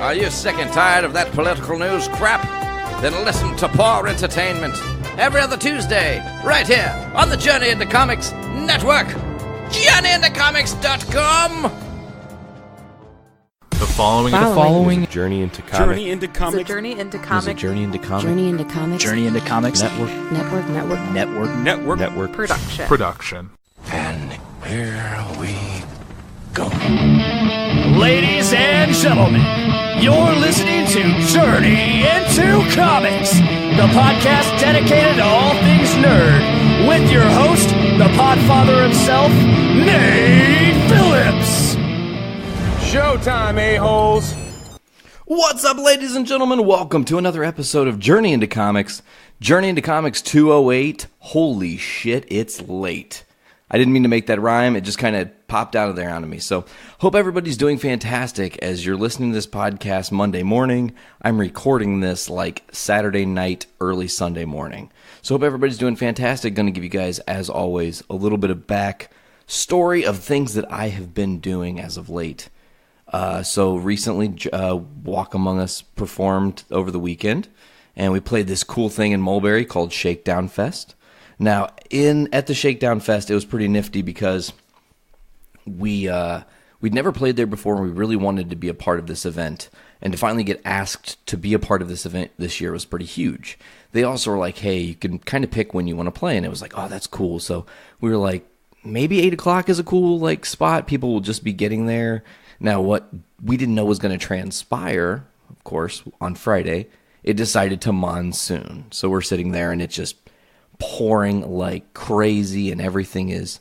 Are you sick and tired of that political news crap? Then listen to Poor Entertainment every other Tuesday, right here on the Journey into Comics Network. JourneyIntoComics.com. The following is a Journey into Comics. Journey into Comics. Journey into Comics. Journey into Comics. Journey into Comics. Journey into Comics. Network. Production. And here we go. Ladies and gentlemen, you're listening to Journey into Comics, the podcast dedicated to all things nerd, with your host, the podfather himself, Nate Phillips. Showtime, a-holes. What's up, ladies and gentlemen? Welcome to another episode of Journey into Comics. Journey into Comics 208. Holy shit, it's late. I didn't mean to make that rhyme. It just kind of popped out of there onto me. So, hope everybody's doing fantastic as you're listening to this podcast Monday morning. I'm recording this like Saturday night, early Sunday morning. So, hope everybody's doing fantastic. Going to give you guys, as always, a little bit of back story of things that I have been doing as of late. So recently, Walk Among Us performed over the weekend, and we played this cool thing in Mulberry called Shakedown Fest. Now, at the Shakedown Fest, it was pretty nifty because we'd never played there before, and we really wanted to be a part of this event. And to finally get asked to be a part of this event this year was pretty huge. They also were like, hey, you can kind of pick when you want to play, and it was like, oh, that's cool. So we were like, maybe 8 o'clock is a cool spot. People will just be getting there. Now, what we didn't know was going to transpire, of course, on Friday, it decided to monsoon. So we're sitting there, and it's just pouring like crazy, and everything is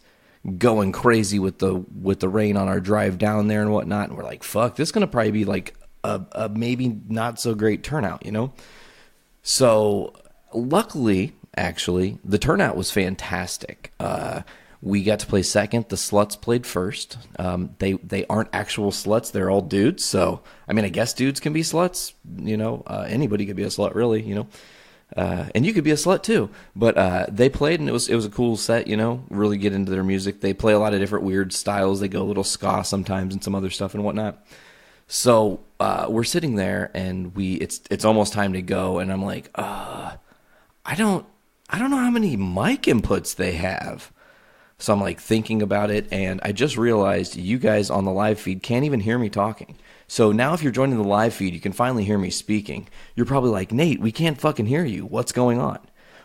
going crazy with the rain on our drive down there and whatnot. And we're like, fuck, this is going to probably be like a maybe not so great turnout, you know? So luckily, actually, the turnout was fantastic. We got to play second. The sluts played first. They aren't actual sluts. They're all dudes. So, I mean, I guess dudes can be sluts. You know, anybody could be a slut, really. You know, and you could be a slut too. But they played, and it was a cool set. You know, really get into their music. They play a lot of different weird styles. They go a little ska sometimes and some other stuff and whatnot. So we're sitting there, and it's almost time to go. And I'm like, I don't know how many mic inputs they have. So I'm like thinking about it, and I just realized you guys on the live feed can't even hear me talking. So now if you're joining the live feed, you can finally hear me speaking. You're probably like, Nate, we can't fucking hear you. What's going on?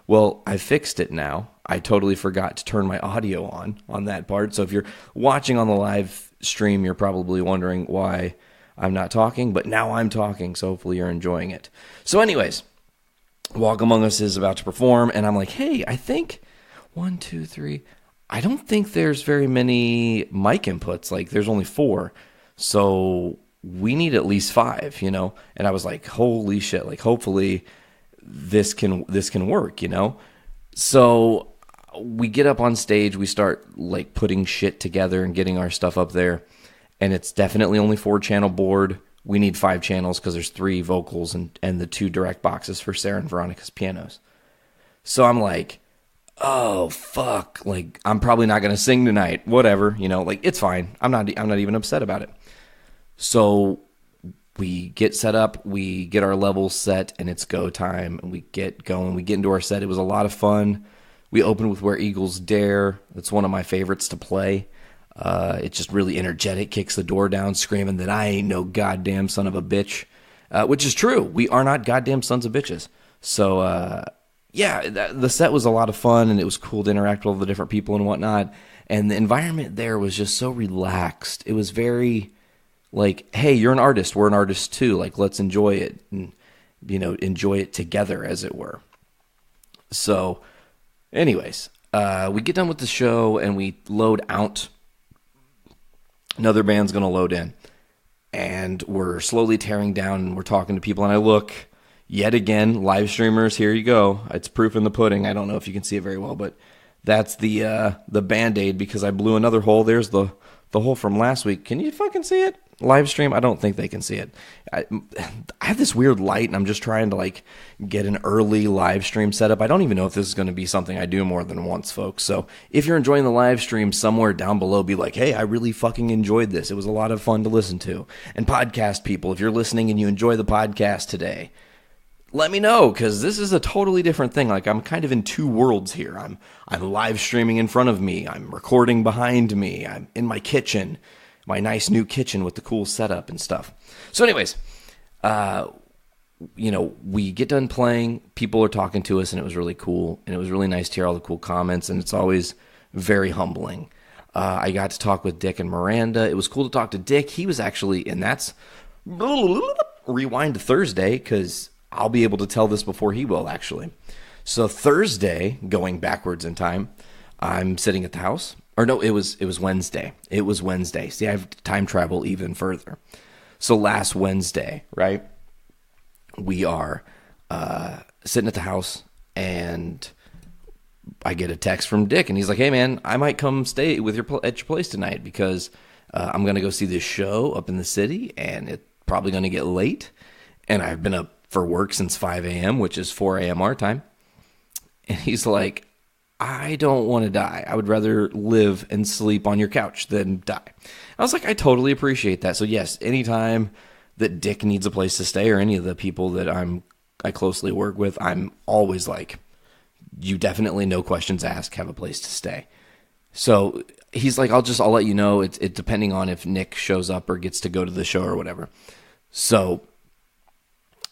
Well, I fixed it now. I totally forgot to turn my audio on that part. So if you're watching on the live stream, you're probably wondering why I'm not talking, but now I'm talking, so hopefully you're enjoying it. So anyways, Walk Among Us is about to perform, and I'm like, hey, I think 1, 2, 3... I don't think there's very many mic inputs. Like, there's only 4. So we need at least 5, you know? And I was like, holy shit, like, hopefully this can work, you know? So we get up on stage, we start, like, putting shit together and getting our stuff up there. And it's definitely only 4-channel board. We need 5 channels because there's 3 vocals and the 2 direct boxes for Sarah and Veronica's pianos. So I'm like, oh fuck, like I'm probably not gonna sing tonight, whatever, you know, like it's fine. I'm not even upset about it. So we get set up, we get our levels set, and it's go time, and we get going, we get into our set. It was a lot of fun. We opened with Where Eagles Dare. That's one of my favorites to play. It's just really energetic, kicks the door down screaming that I ain't no goddamn son of a bitch, which is true. We are not goddamn sons of bitches. So yeah, the set was a lot of fun, and it was cool to interact with all the different people and whatnot. And the environment there was just so relaxed. It was very like, hey, you're an artist. We're an artist too. Like, let's enjoy it and, you know, enjoy it together, as it were. So anyways, we get done with the show, and we load out. Another band's going to load in. And we're slowly tearing down, and we're talking to people. And I look... Yet again, live streamers, here you go. It's proof in the pudding. I don't know if you can see it very well, but that's the Band-Aid because I blew another hole. There's the hole from last week. Can you fucking see it? live stream, I don't think they can see it. I have this weird light, and I'm just trying to like get an early live stream set up. I don't even know if this is going to be something I do more than once, folks. So if you're enjoying the live stream, somewhere down below, be like, hey, I really fucking enjoyed this. It was a lot of fun to listen to. And podcast people, if you're listening and you enjoy the podcast today, let me know, because this is a totally different thing. Like, I'm kind of in two worlds here. I'm live streaming in front of me. I'm recording behind me. I'm in my kitchen, my nice new kitchen with the cool setup and stuff. So anyways, we get done playing. People are talking to us, and it was really cool. And it was really nice to hear all the cool comments, and it's always very humbling. I got to talk with Dick and Miranda. It was cool to talk to Dick. He was actually, and that's rewind to Thursday, because I'll be able to tell this before he will, actually. So Thursday, going backwards in time, I'm sitting at the house. Or no, it was Wednesday. It was Wednesday. See, I have to time travel even further. So last Wednesday, right, we are sitting at the house, and I get a text from Dick, and he's like, hey, man, I might come stay with at your place tonight, because I'm going to go see this show up in the city, and it's probably going to get late. And I've been up for work since 5 a.m., which is 4 a.m. our time. And he's like, I don't want to die. I would rather live and sleep on your couch than die. I was like, I totally appreciate that. So yes, anytime that Dick needs a place to stay, or any of the people that I closely work with, I'm always like, you definitely, no questions asked, have a place to stay. So he's like, I'll let you know. It's depending on if Nick shows up or gets to go to the show or whatever. So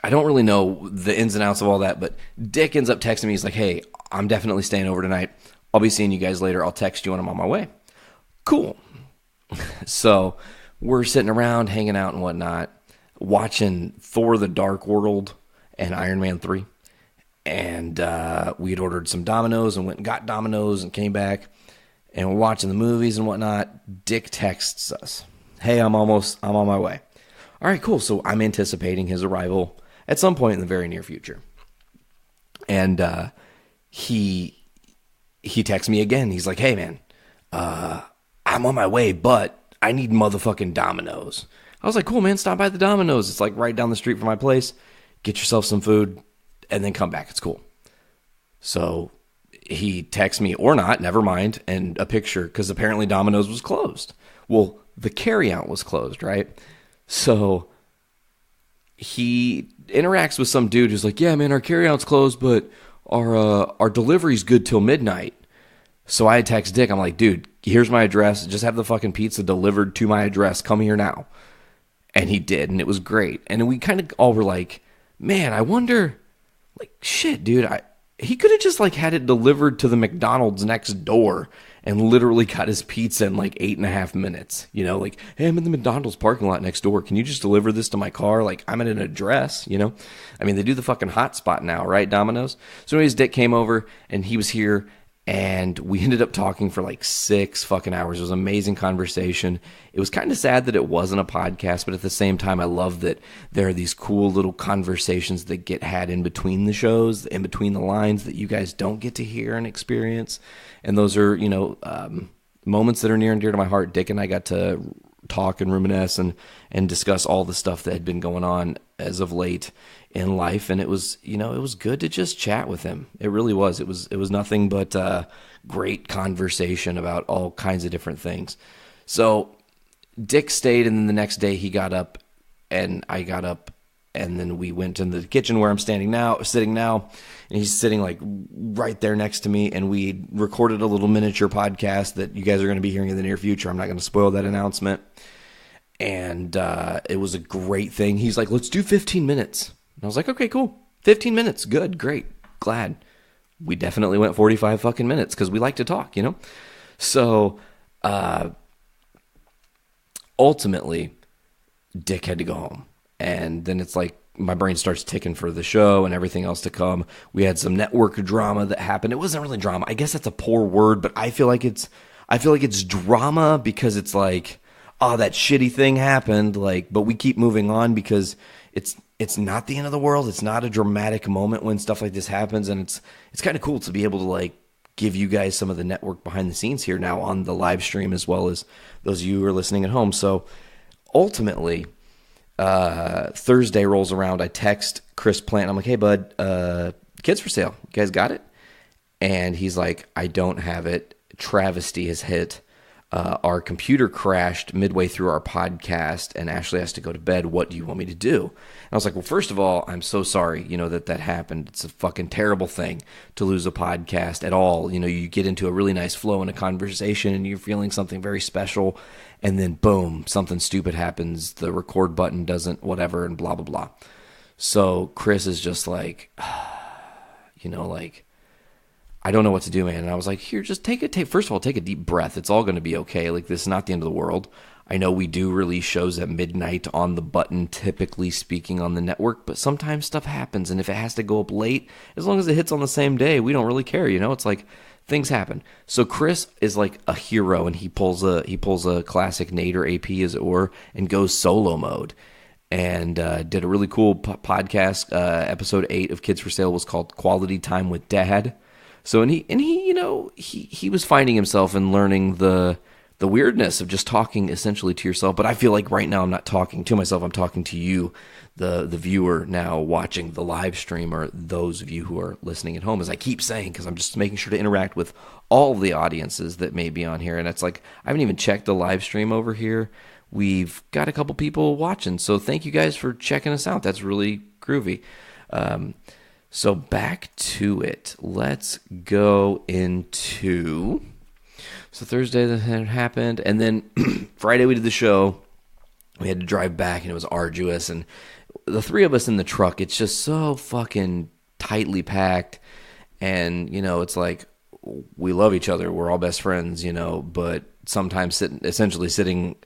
I don't really know the ins and outs of all that, but Dick ends up texting me. He's like, hey, I'm definitely staying over tonight. I'll be seeing you guys later. I'll text you when I'm on my way. Cool. So we're sitting around, hanging out and whatnot, watching Thor: The Dark World and Iron Man 3. And we had ordered some Domino's and went and got Domino's and came back. And we're watching the movies and whatnot. Dick texts us, hey, I'm on my way. All right, cool. So I'm anticipating his arrival at some point in the very near future. And he texts me again. He's like, hey, man, I'm on my way, but I need motherfucking Domino's. I was like, cool, man, stop by the Domino's. It's like right down the street from my place. Get yourself some food and then come back. It's cool. So he texts me, or not, never mind, and a picture, because apparently Domino's was closed. Well, the carryout was closed, right? So he interacts with some dude who's like, yeah, man, our carryout's closed, but our delivery's good till midnight. So I text Dick. I'm like, dude, here's my address. Just have the fucking pizza delivered to my address. Come here now. And he did, and it was great. And we kind of all were like, man, I wonder, like, shit, dude, he could have just like had it delivered to the McDonald's next door and literally got his pizza in like 8.5 minutes. You know, like, hey, I'm in the McDonald's parking lot next door. Can you just deliver this to my car? Like, I'm at an address, you know? I mean, they do the fucking hotspot now, right, Domino's? So anyways, Dick came over, and he was here, and we ended up talking for like 6 fucking hours. It was an amazing conversation. It was kind of sad that it wasn't a podcast, but at the same time, I love that there are these cool little conversations that get had in between the shows, in between the lines, that you guys don't get to hear and experience. And those are, moments that are near and dear to my heart. Dick and I got to talk and reminisce and discuss all the stuff that had been going on as of late in life. And it was, it was good to just chat with him. It really was. It was nothing but great conversation about all kinds of different things. So Dick stayed, and then the next day he got up and I got up, and then we went in the kitchen where I'm sitting now, and he's sitting like right there next to me, and we recorded a little miniature podcast that you guys are going to be hearing in the near future. I'm not going to spoil that announcement. And it was a great thing. He's like, let's do 15 minutes. And I was like, okay, cool. 15 minutes. Good. Great. Glad. We definitely went 45 fucking minutes because we like to talk, So ultimately, Dick had to go home. And then it's like my brain starts ticking for the show and everything else to come. We had some network drama that happened. It wasn't really drama. I guess that's a poor word, but I feel like it's drama because it's like, oh, that shitty thing happened. Like, but we keep moving on because it's not the end of the world. It's not a dramatic moment when stuff like this happens, and it's kind of cool to be able to like give you guys some of the network behind the scenes here now on the live stream, as well as those of you who are listening at home. So ultimately, Thursday rolls around. I text Chris Plant. I'm like, hey, bud, kids for sale. You guys got it? And he's like, I don't have it. Travesty has hit. Our computer crashed midway through our podcast, and Ashley has to go to bed. What do you want me to do? And I was like, well, first of all, I'm so sorry, that happened. It's a fucking terrible thing to lose a podcast at all. You get into a really nice flow in a conversation, and you're feeling something very special, and then boom, something stupid happens. The record button doesn't, whatever, and blah, blah, blah. So Chris is just like, I don't know what to do, man. And I was like, here, just first of all, take a deep breath. It's all going to be okay. Like, this is not the end of the world. I know we do release shows at midnight on the button, typically speaking, on the network, but sometimes stuff happens, and if it has to go up late, as long as it hits on the same day, we don't really care, It's like, things happen. So Chris is like a hero, and he pulls a classic Nate or AP, as it were, and goes solo mode. And did a really cool podcast. Episode 8 of Kids for Sale was called Quality Time with Dad. So he was finding himself and learning the weirdness of just talking essentially to yourself. But I feel like right now I'm not talking to myself. I'm talking to you, the viewer now watching the live stream, or those of you who are listening at home, as I keep saying, because I'm just making sure to interact with all the audiences that may be on here. And it's like, I haven't even checked the live stream over here. We've got a couple people watching. So thank you guys for checking us out. That's really groovy. So back to it. Let's go into... So Thursday that happened, and then Friday we did the show. We had to drive back, and it was arduous. And the three of us in the truck, it's just so fucking tightly packed. And, it's like, we love each other. We're all best friends, but sometimes essentially sitting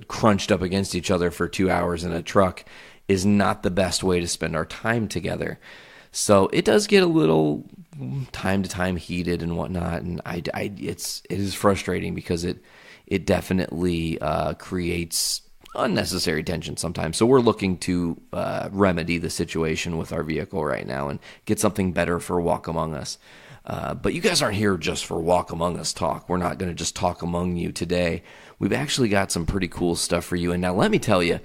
crunched up against each other for 2 hours in a truck is not the best way to spend our time together. So it does get a little time to time heated and whatnot, and it is frustrating because it definitely creates unnecessary tension sometimes. So we're looking to remedy the situation with our vehicle right now and get something better for Walk Among Us. But you guys aren't here just for Walk Among Us talk. We're not going to just talk among you today. We've actually got some pretty cool stuff for you. And now let me tell you,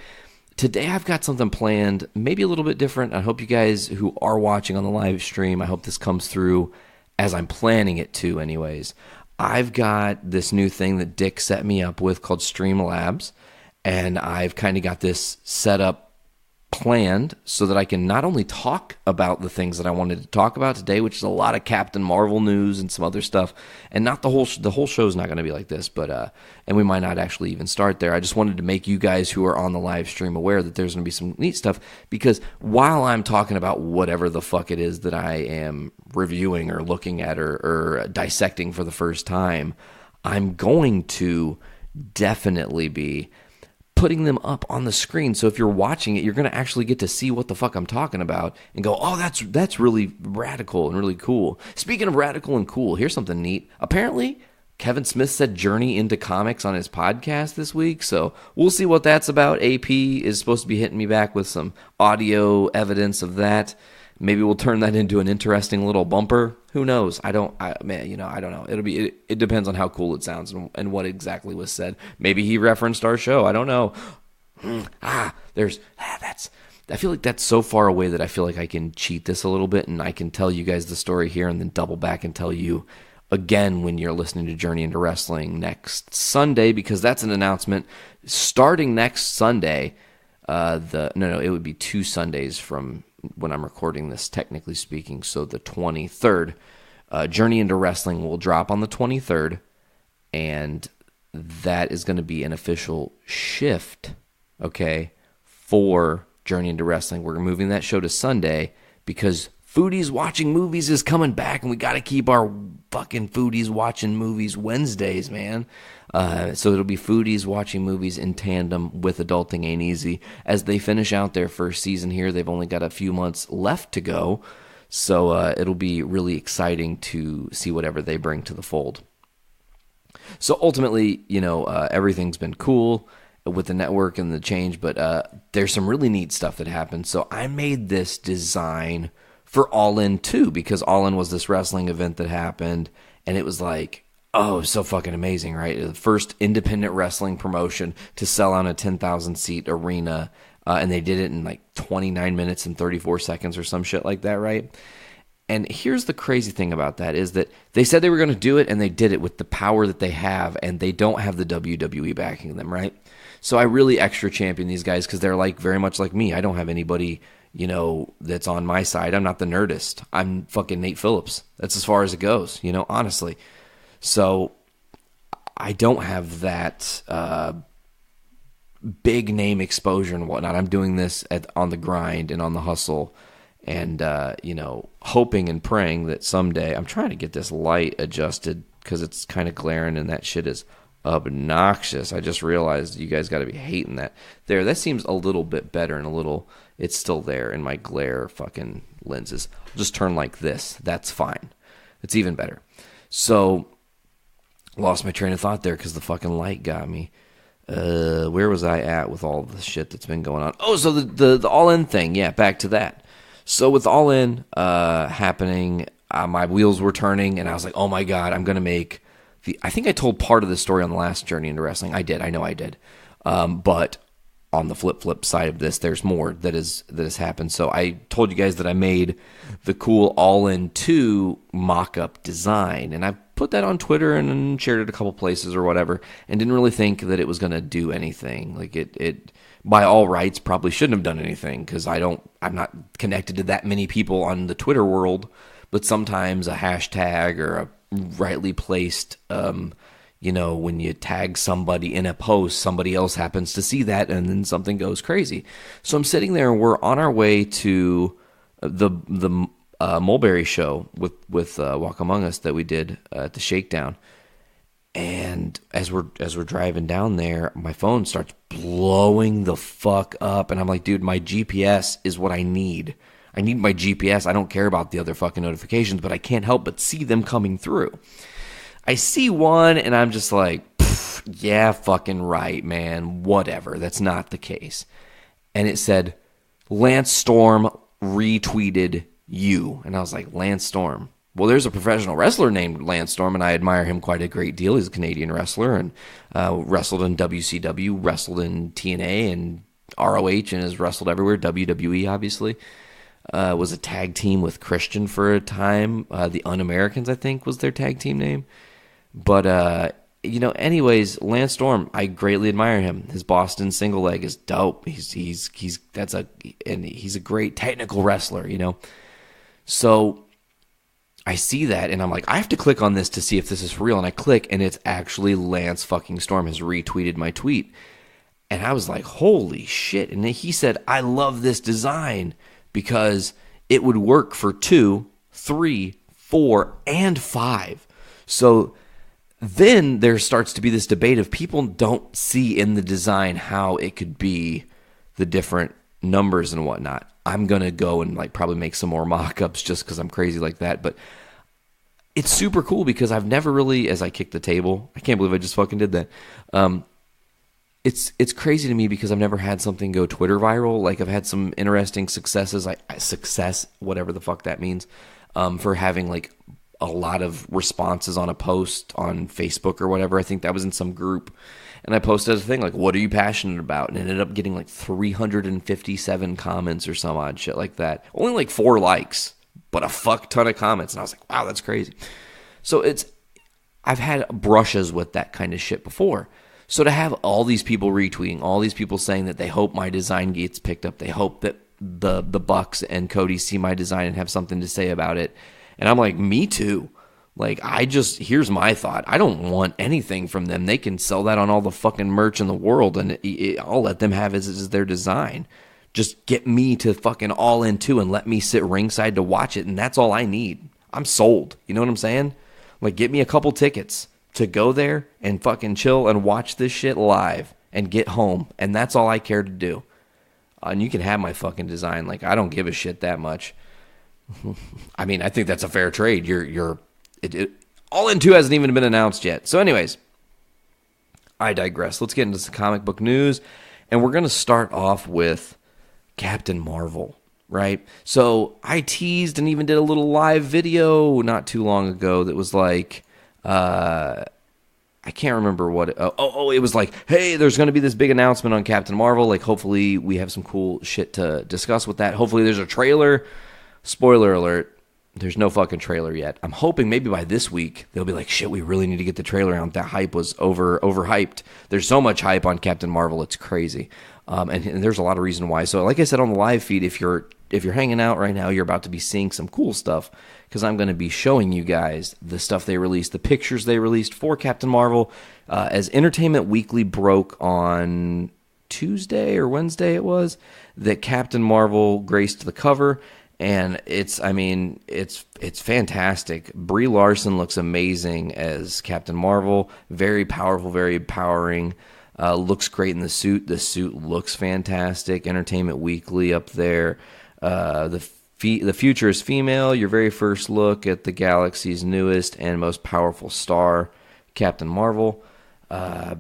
today I've got something planned, maybe a little bit different. I hope you guys who are watching on the live stream, I hope this comes through as I'm planning it to anyways. I've got this new thing that Dick set me up with called Streamlabs, and I've kind of got this set up planned so that I can not only talk about the things that I wanted to talk about today, which is a lot of Captain Marvel news and some other stuff, and not the whole show is not going to be like this, but and we might not actually even start there. I just wanted to make you guys who are on the live stream aware that there's going to be some neat stuff, because while I'm talking about whatever the fuck it is that I am reviewing or looking at or dissecting for the first time, I'm going to definitely be putting them up on the screen. So if you're watching it, you're going to actually get to see what the fuck I'm talking about and go, oh, that's really radical and really cool. Speaking of radical and cool, here's something neat. Apparently, Kevin Smith said Journey into Comics on his podcast this week, so we'll see what that's about. AP is supposed to be hitting me back with some audio evidence of that. Maybe we'll turn that into an interesting little bumper. Who knows? I don't know. It depends on how cool it sounds and what exactly was said. Maybe he referenced our show. I don't know. I feel like that's so far away that I feel like I can cheat this a little bit, and I can tell you guys the story here and then double back and tell you again when you're listening to Journey into Wrestling next Sunday, because that's an announcement starting next Sunday. It would be 2 Sundays from when I'm recording this, technically speaking. So the 23rd, Journey into Wrestling will drop on the 23rd, and that is going to be an official shift, okay, for Journey into Wrestling. We're moving that show to Sunday because Foodies Watching Movies is coming back, and we got to keep our fucking Foodies Watching Movies Wednesdays, man. So it'll be Foodies Watching Movies in tandem with Adulting Ain't Easy. As they finish out their first season here, they've only got a few months left to go. So it'll be really exciting to see whatever they bring to the fold. So ultimately, everything's been cool with the network and the change, but there's some really neat stuff that happened. So I made this design for All In too, because All In was this wrestling event that happened, and it was like, Oh, it was so fucking amazing, right? The first independent wrestling promotion to sell out a 10,000 seat arena, and they did it in like 29 minutes and 34 seconds or some shit like that, right? And here's the crazy thing about that is that they said they were going to do it, and they did it with the power that they have, and they don't have the WWE backing them, right? So I really extra champion these guys because they're like very much like me. I don't have anybody, you know, that's on my side. I'm not the Nerdist. I'm fucking Nate Phillips. That's as far as it goes, you know, honestly. So I don't have that big name exposure and whatnot. I'm doing this on the grind and on the hustle and, you know, hoping and praying that someday, I'm trying to get this light adjusted because it's kind of glaring and that shit is obnoxious. I just realized you guys got to be hating that. There, that seems a little bit better and a little, it's still there in my glare fucking lenses. I'll just turn like this. That's fine. It's even better. So, lost my train of thought there because the fucking light got me. Where was I at with all the shit that's been going on? Oh, so the All-In thing. Yeah, back to that. So with All-In happening, my wheels were turning, and I was like, oh my God, I'm going to make I think I told part of the story on the last Journey into Wrestling. I did. I know I did. But on the flip side of this, there's more that has happened. So I told you guys that I made the cool All-In 2 mock-up design, and I put that on Twitter and shared it a couple places or whatever, and didn't really think that it was going to do anything. Like it by all rights probably shouldn't have done anything because I'm not connected to that many people on the Twitter world, but sometimes a hashtag or a rightly placed you know, when you tag somebody in a post, somebody else happens to see that, and then something goes crazy. So I'm sitting there, and we're on our way to the Mulberry show with Walk Among Us that we did at the Shakedown. And as we're driving down there, my phone starts blowing the fuck up, and I'm like, dude, my GPS is what I need. I need my GPS. I don't care about the other fucking notifications, but I can't help but see them coming through. I see one, and I'm just like, yeah, fucking right, man. Whatever. That's not the case. And it said, Lance Storm retweeted you. And I was like, Lance Storm? Well, there's a professional wrestler named Lance Storm, and I admire him quite a great deal. He's a Canadian wrestler and wrestled in WCW, wrestled in TNA and ROH, and has wrestled everywhere, WWE, obviously. Was a tag team with Christian for a time. The Un-Americans, I think, was their tag team name. But, you know, anyways, Lance Storm, I greatly admire him. His Boston single leg is dope. He's a great technical wrestler, you know. So I see that, and I'm like, I have to click on this to see if this is real. And I click, and it's actually Lance fucking Storm has retweeted my tweet. And I was like, holy shit. And then he said, I love this design because it would work for 2, 3, 4, and 5. So then there starts to be this debate of people don't see in the design how it could be the different numbers and whatnot. I'm going to go and like probably make some more mock-ups just because I'm crazy like that. But it's super cool because I've never really, as I kick the table, I can't believe I just fucking did that. It's crazy to me because I've never had something go Twitter viral. Like I've had some interesting successes, success, whatever the fuck that means, for having like a lot of responses on a post on Facebook or whatever. I think that was in some group. And I posted a thing like, what are you passionate about? And it ended up getting like 357 comments or some odd shit like that. Only like 4 likes, but a fuck ton of comments. And I was like, wow, that's crazy. So I've had brushes with that kind of shit before. So to have all these people retweeting, all these people saying that they hope my design gets picked up, they hope that the Bucks and Cody see my design and have something to say about it. And I'm like, me too. Like, here's my thought. I don't want anything from them. They can sell that on all the fucking merch in the world, and I'll let them have it as their design. Just get me to fucking All-In too and let me sit ringside to watch it, and that's all I need. I'm sold. You know what I'm saying? Like, get me a couple tickets to go there and fucking chill and watch this shit live and get home, and that's all I care to do. And you can have my fucking design. Like, I don't give a shit that much. I mean, I think that's a fair trade. All-In 2 hasn't even been announced yet. So anyways, I digress. Let's get into some comic book news. And we're going to start off with Captain Marvel, right? So I teased and even did a little live video not too long ago that was like, I can't remember what. It was like, hey, there's going to be this big announcement on Captain Marvel. Like, hopefully we have some cool shit to discuss with that. Hopefully there's a trailer. Spoiler alert. There's no fucking trailer yet. I'm hoping maybe by this week they'll be like, shit, we really need to get the trailer out. That hype was overhyped. There's so much hype on Captain Marvel, it's crazy. And there's a lot of reason why. So like I said on the live feed, if you're hanging out right now, you're about to be seeing some cool stuff because I'm going to be showing you guys the stuff they released, the pictures they released for Captain Marvel. As Entertainment Weekly broke on Tuesday or Wednesday it was, that Captain Marvel graced the cover. And it's fantastic. Brie Larson looks amazing as Captain Marvel. Very powerful, very empowering. Looks great in the suit. The suit looks fantastic. Entertainment Weekly up there. The future is female. Your very first look at the galaxy's newest and most powerful star, Captain Marvel. I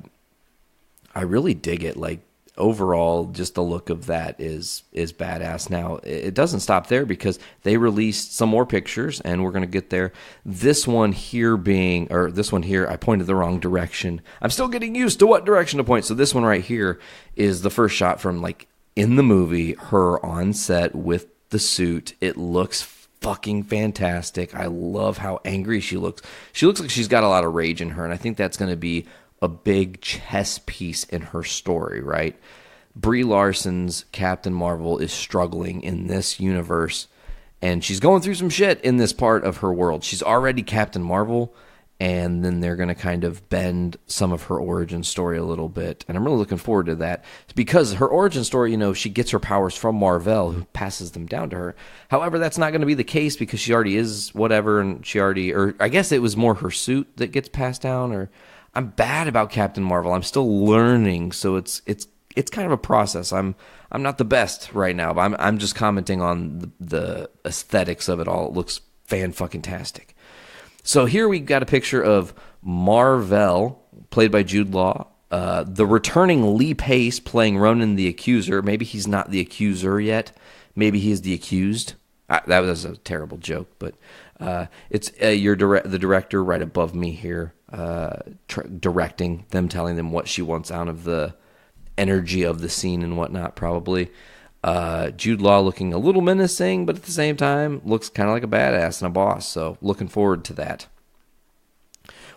really dig it. Like, overall, just the look of that is badass. Now, it doesn't stop there because they released some more pictures, and we're going to get there. This one here, I pointed the wrong direction. I'm still getting used to what direction to point. So this one right here is the first shot from, like, in the movie, her on set with the suit. It looks fucking fantastic. I love how angry she looks. She looks like she's got a lot of rage in her, and I think that's going to be a big chess piece in her story, right? Brie Larson's Captain Marvel is struggling in this universe, and she's going through some shit in this part of her world. She's already Captain Marvel, and then they're going to kind of bend some of her origin story a little bit, and I'm really looking forward to that because her origin story, she gets her powers from Marvel, who passes them down to her. However, that's not going to be the case because she already is whatever, and I guess it was more her suit that gets passed down, or I'm bad about Captain Marvel. I'm still learning, so it's kind of a process. I'm not the best right now, but I'm just commenting on the aesthetics of it all. It looks fan-fucking-tastic. So here we got a picture of Mar-Vell, played by Jude Law. The returning Lee Pace playing Ronan the Accuser. Maybe he's not the Accuser yet. Maybe he is the accused. That was a terrible joke, but it's the director right above me here. Directing them, telling them what she wants out of the energy of the scene and whatnot, probably. Jude Law looking a little menacing, but at the same time looks kind of like a badass and a boss, so looking forward to that.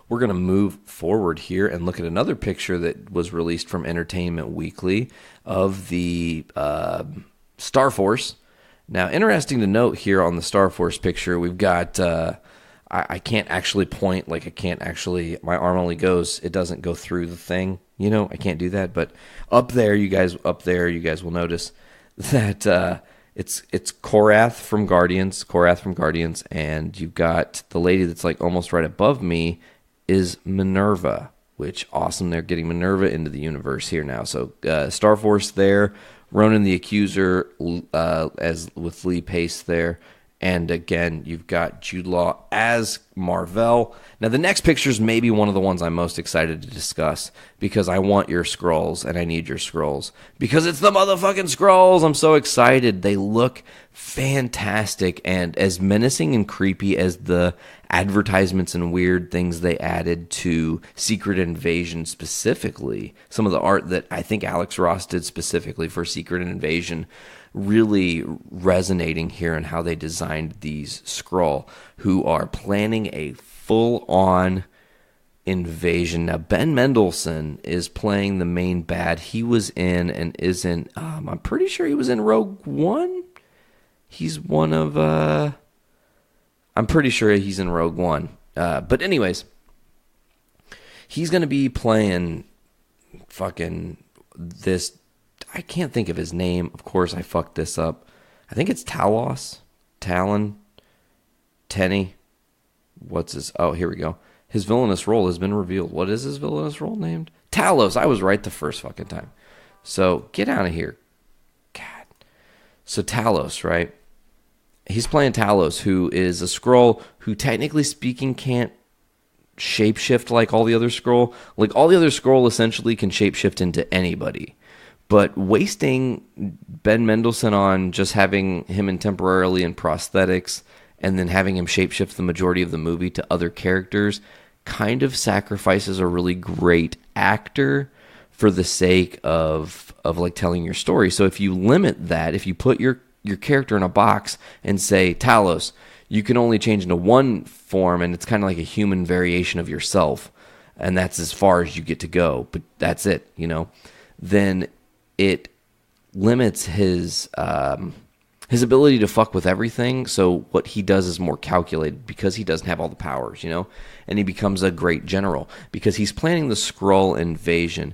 We're going to move forward here and look at another picture that was released from Entertainment Weekly of the Star Force. Now, interesting to note here on the Star Force picture, we've got... I can't actually point, like my arm only goes, it doesn't go through the thing, I can't do that, but up there you guys will notice that it's Korath from Guardians, and you've got the lady that's like almost right above me is Minerva, which awesome, they're getting Minerva into the universe here now. So Star Force there, Ronan the Accuser as with Lee Pace there. And again, you've got Jude Law as Mar-Vell. Now, the next picture is maybe one of the ones I'm most excited to discuss because I want your Skrulls and I need your Skrulls because it's the motherfucking Skrulls. I'm so excited. They look fantastic, and as menacing and creepy as the advertisements and weird things they added to Secret Invasion specifically, some of the art that I think Alex Ross did specifically for Secret Invasion, really resonating here in how they designed these Skrull, who are planning a full-on invasion. Now, Ben Mendelsohn is playing the main bad. He was in and is in, I'm pretty sure he was in Rogue One. He's one of, I'm pretty sure he's in Rogue One. But anyways, he's going to be playing fucking this, I can't think of his name. Of course, I fucked this up. I think it's Talon, Tenny. What's his? Oh, here we go. His villainous role has been revealed. What is his villainous role named? Talos. I was right the first fucking time. So get out of here. God. So Talos, right? He's playing Talos, who is a Skrull who, technically speaking, can't shapeshift like all the other Skrull. Like, all the other Skrull essentially can shapeshift into anybody. But wasting Ben Mendelsohn on just having him in temporarily in prosthetics and then having him shapeshift the majority of the movie to other characters kind of sacrifices a really great actor for the sake of like telling your story. So if you limit that, if you put your character in a box and say, Talos, you can only change into one form, and it's kind of like a human variation of yourself, and that's as far as you get to go, but that's it, you know, then it limits his ability to fuck with everything. So what he does is more calculated because he doesn't have all the powers, you know, and he becomes a great general because he's planning the Skrull invasion.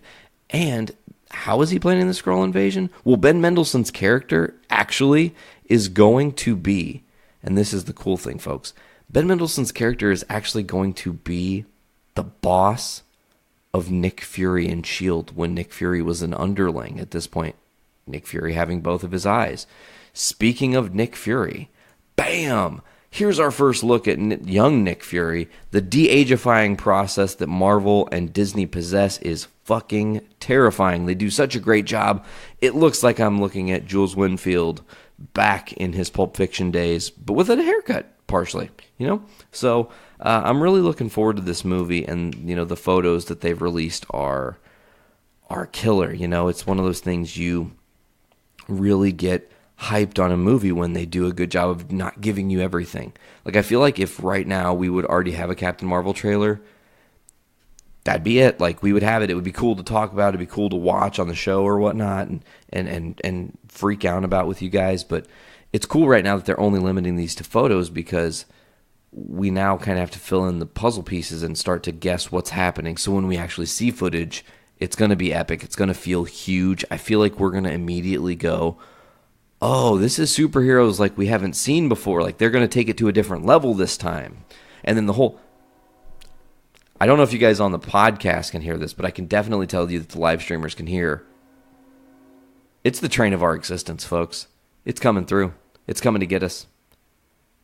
And how is he planning the Skrull invasion? Well, Ben Mendelsohn's character actually is going to be, and this is the cool thing, folks, Ben Mendelsohn's character is actually going to be the boss of Nick Fury in S.H.I.E.L.D. when Nick Fury was an underling at this point. Nick Fury having both of his eyes. Speaking of Nick Fury, bam! Here's our first look at young Nick Fury. The de-agifying process that Marvel and Disney possess is fucking terrifying. They do such a great job. It looks like I'm looking at Jules Winfield back in his Pulp Fiction days, but with a haircut, partially, you know? So I'm really looking forward to this movie, and, you know, the photos that they've released are killer. You know, it's one of those things you really get hyped on a movie when they do a good job of not giving you everything. Like, I feel like if right now we would already have a Captain Marvel trailer, that'd be it. Like, we would have it. It would be cool to talk about. It'd be cool to watch on the show or whatnot and freak out about with you guys. But it's cool right now that they're only limiting these to photos because we now kind of have to fill in the puzzle pieces and start to guess what's happening. So when we actually see footage, it's going to be epic. It's going to feel huge. I feel like we're going to immediately go, oh, this is superheroes like we haven't seen before. Like, they're going to take it to a different level this time. And then the whole... I don't know if you guys on the podcast can hear this, but I can definitely tell you that the live streamers can hear. It's the train of our existence, folks. It's coming through. It's coming to get us.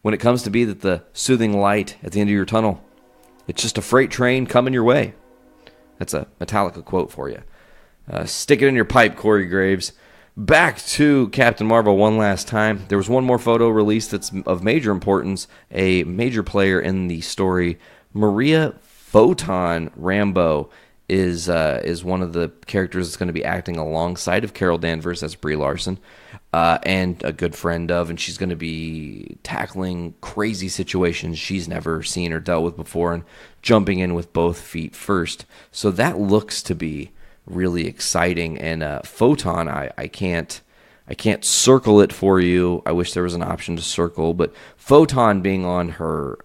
When it comes to be that the soothing light at the end of your tunnel, it's just a freight train coming your way. That's a Metallica quote for you. Stick it in your pipe, Corey Graves. Back to Captain Marvel one last time. There was one more photo released that's of major importance. A major player in the story, Maria Photon Rambeau, is one of the characters that's going to be acting alongside of Carol Danvers as Brie Larson, and a good friend of, and she's going to be tackling crazy situations she's never seen or dealt with before and jumping in with both feet first. So that looks to be really exciting. And Photon, I can't circle it for you. I wish there was an option to circle, but Photon being on her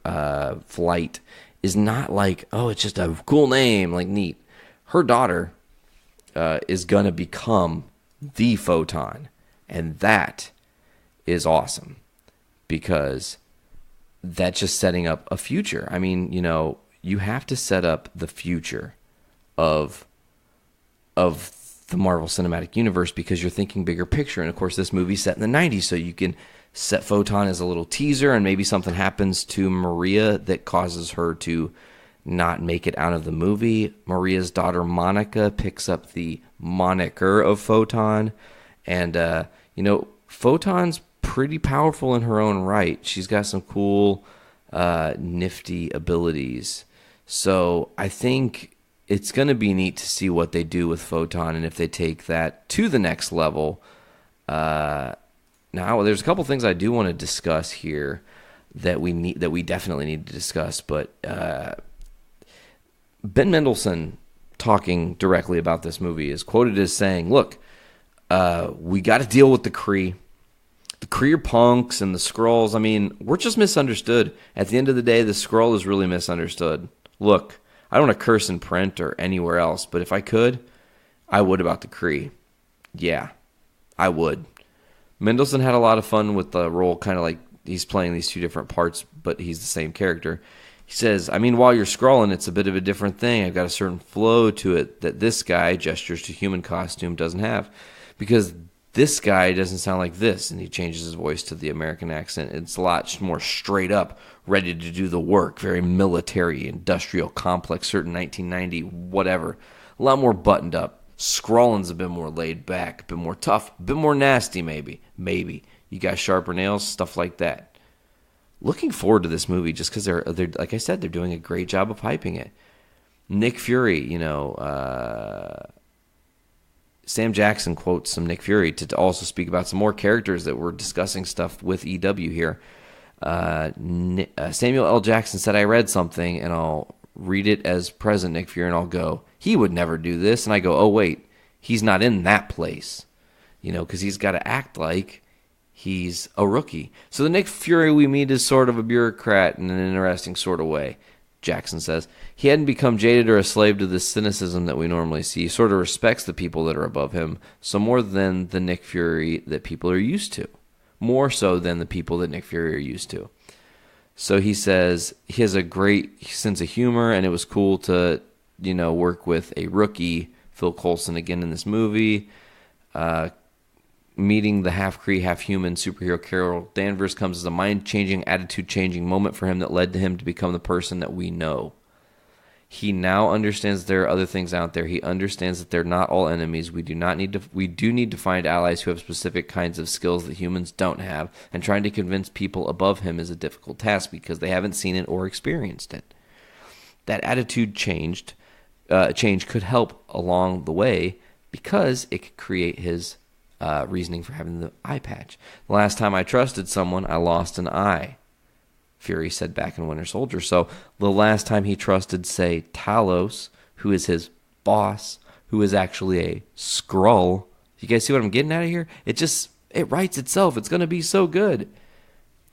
flight is not like, oh, it's just a cool name, like neat. Her daughter is going to become the Photon, and that is awesome because that's just setting up a future. I mean, you know, you have to set up the future of the Marvel Cinematic Universe because you're thinking bigger picture. And, of course, this movie's set in the 90s, so you can set Photon as a little teaser, and maybe something happens to Maria that causes her to not make it out of the movie. Maria's daughter, Monica, picks up the moniker of Photon. And, you know, Photon's pretty powerful in her own right. She's got some cool, nifty abilities. So I think it's going to be neat to see what they do with Photon and if they take that to the next level. Now, there's a couple things I do want to discuss here that we definitely need to discuss, but Ben Mendelsohn, talking directly about this movie, is quoted as saying, look, we got to deal with the Kree. The Kree are punks and the Skrulls. I mean, we're just misunderstood. At the end of the day, the Skrull is really misunderstood. Look, I don't want to curse in print or anywhere else, but if I could, I would about the Kree. Yeah, I would. Mendelsohn had a lot of fun with the role, kind of like he's playing these two different parts, but he's the same character. He says, I mean, while you're scrolling, it's a bit of a different thing. I've got a certain flow to it that this guy, gestures to human costume, doesn't have. Because this guy doesn't sound like this, and he changes his voice to the American accent. It's a lot more straight up, ready to do the work, very military, industrial complex, certain 1990, whatever. A lot more buttoned up. Scrawling's a bit more laid back, a bit more tough, a bit more nasty maybe. Maybe. You got sharper nails, stuff like that. looking forward to this movie just because they're like I said, they're doing a great job of hyping it. Nick Fury, Sam Jackson quotes some Nick Fury to also speak about some more characters that we're discussing stuff with EW here. Samuel L. Jackson said, I read something, and I'll read it as present Nick Fury, and I'll go, he would never do this. And I go, oh, wait, he's not in that place, because he's got to act like he's a rookie. So the Nick Fury we meet is sort of a bureaucrat in an interesting sort of way. Jackson says, he hadn't become jaded or a slave to the cynicism that we normally see. He sort of respects the people that are above him, so more than the Nick Fury that people are used to. More so than the people that Nick Fury are used to. So he says he has a great sense of humor, and it was cool to, work with a rookie, Phil Coulson, again in this movie. Meeting the half-Kree, half-human superhero Carol Danvers comes as a mind-changing, attitude-changing moment for him that led to him to become the person that we know. He now understands there are other things out there. He understands that they're not all enemies. We do need to find allies who have specific kinds of skills that humans don't have, and trying to convince people above him is a difficult task because they haven't seen it or experienced it. That attitude change could help along the way because it could create his reasoning for having the eye patch. The last time I trusted someone, I lost an eye, Fury said back in Winter Soldier. So the last time he trusted, say, Talos, who is his boss, who is actually a Skrull. You guys see what I'm getting at here? It writes itself. It's going to be so good.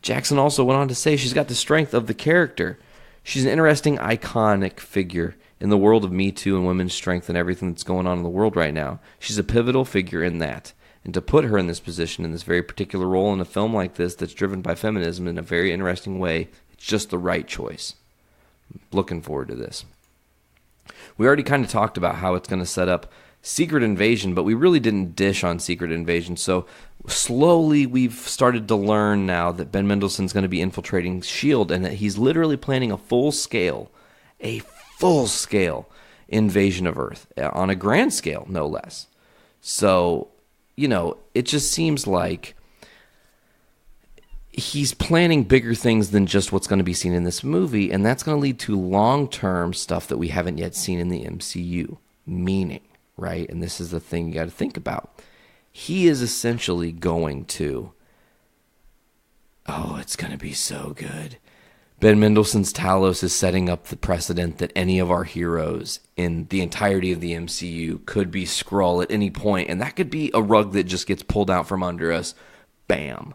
Jackson also went on to say she's got the strength of the character. She's an interesting, iconic figure in the world of Me Too and women's strength and everything that's going on in the world right now. She's a pivotal figure in that. And to put her in this position, in this very particular role in a film like this that's driven by feminism in a very interesting way, it's just the right choice. Looking forward to this. We already kind of talked about how it's going to set up Secret Invasion, but we really didn't dish on Secret Invasion. So slowly we've started to learn now that Ben Mendelsohn's going to be infiltrating S.H.I.E.L.D. and that he's literally planning a full-scale invasion of Earth on a grand scale, no less. So, it just seems like he's planning bigger things than just what's going to be seen in this movie, and that's going to lead to long-term stuff that we haven't yet seen in the MCU. Meaning, right? And this is the thing you got to think about. He is essentially going to... Oh, it's going to be so good. Ben Mendelsohn's Talos is setting up the precedent that any of our heroes in the entirety of the MCU could be Skrull at any point, and that could be a rug that just gets pulled out from under us. Bam.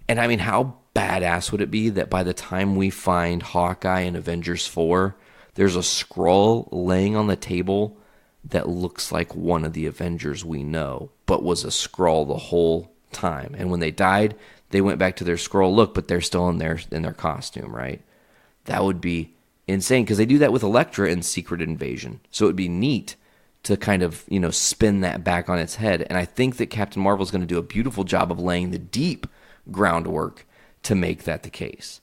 And I mean, how badass would it be that by the time we find Hawkeye in Avengers 4, there's a Skrull laying on the table that looks like one of the Avengers we know, but was a Skrull the whole time. And when they died, they went back to their Skrull look, but they're still in their costume, right? That would be insane because they do that with Elektra in Secret Invasion. So it would be neat to kind of, spin that back on its head. And I think that Captain Marvel is going to do a beautiful job of laying the deep groundwork to make that the case.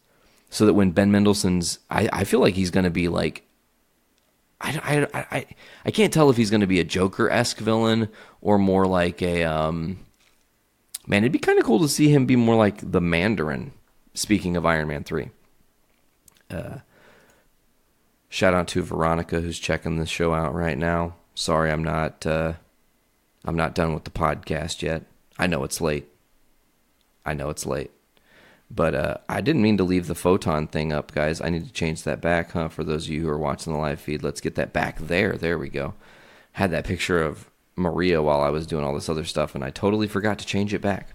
So that when Ben Mendelsohn's, I feel like he's going to be like, I can't tell if he's going to be a Joker-esque villain or more like a, man, it'd be kind of cool to see him be more like the Mandarin, speaking of Iron Man 3. Shout out to Veronica who's checking this show out right now. Sorry, I'm not done with the podcast yet. I know it's late. But I didn't mean to leave the photon thing up, guys. I need to change that back, for those of you who are watching the live feed. Let's get that back there. There we go. Had that picture of Maria while I was doing all this other stuff, and I totally forgot to change it back.